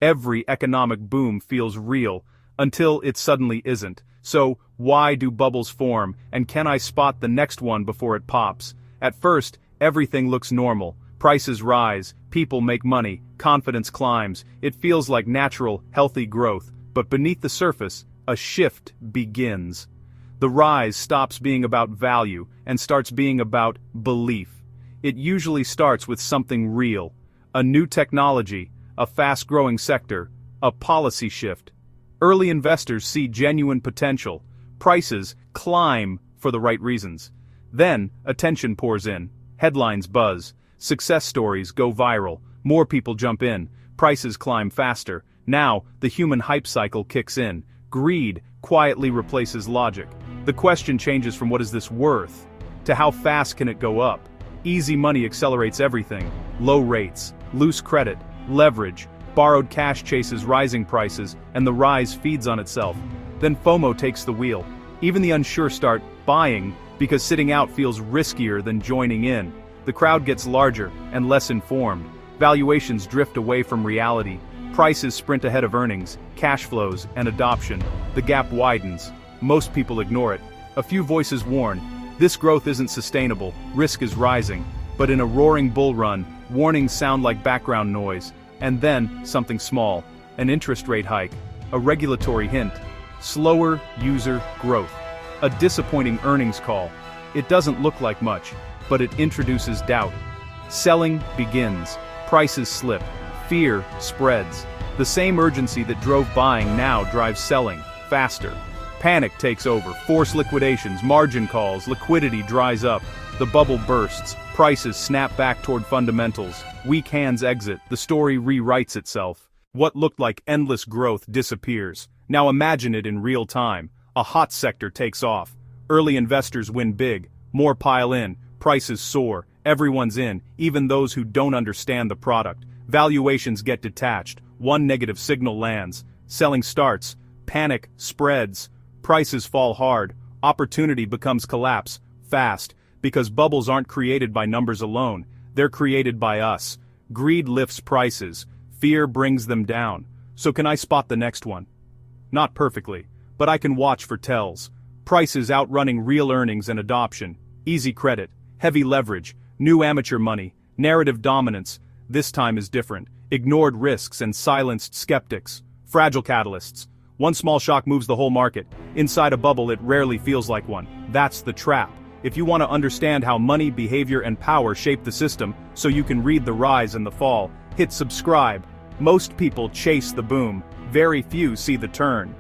Every economic boom feels real, until it suddenly isn't. So, why do bubbles form, and can I spot the next one before it pops? At first, everything looks normal. Prices rise, people make money, confidence climbs. It feels like natural, healthy growth. But beneath the surface, a shift begins. The rise stops being about value and starts being about belief. It usually starts with something real. A new technology, a fast-growing sector, a policy shift. Early investors see genuine potential. Prices climb for the right reasons. Then, attention pours in. Headlines buzz. Success stories go viral. More people jump in. Prices climb faster. Now, the human hype cycle kicks in. Greed quietly replaces logic. The question changes from what is this worth to how fast can it go up? Easy money accelerates everything. Low rates, loose credit, leverage, borrowed cash chases rising prices, and the rise feeds on itself. Then FOMO takes the wheel. Even the unsure start buying because sitting out feels riskier than joining in. The crowd gets larger and less informed. Valuations drift away from reality. Prices sprint ahead of earnings, cash flows, and adoption. The gap widens. Most people ignore it. A few voices warn, this growth isn't sustainable, risk is rising. But in a roaring bull run, warnings sound like background noise. And then, something small, an interest rate hike, a regulatory hint, slower user growth, a disappointing earnings call. It doesn't look like much, but it introduces doubt. Selling begins, prices slip, fear spreads. The same urgency that drove buying now drives selling, faster. Panic takes over, forced liquidations, margin calls, liquidity dries up. The bubble bursts, prices snap back toward fundamentals, weak hands exit, the story rewrites itself. What looked like endless growth disappears. Now imagine it in real time. A hot sector takes off. Early investors win big, more pile in, prices soar, everyone's in, even those who don't understand the product. Valuations get detached, one negative signal lands, selling starts, panic spreads, prices fall hard, opportunity becomes collapse, fast. Because bubbles aren't created by numbers alone, they're created by us. Greed lifts prices, fear brings them down. So can I spot the next one? Not perfectly, but I can watch for tells. Prices outrunning real earnings and adoption, easy credit, heavy leverage, new amateur money, narrative dominance. This time is different. Ignored risks and silenced skeptics. Fragile catalysts. One small shock moves the whole market. Inside a bubble it rarely feels like one. That's the trap. If you want to understand how money, behavior, and power shape the system, so you can read the rise and the fall, hit subscribe. Most people chase the boom. Very few see the turn.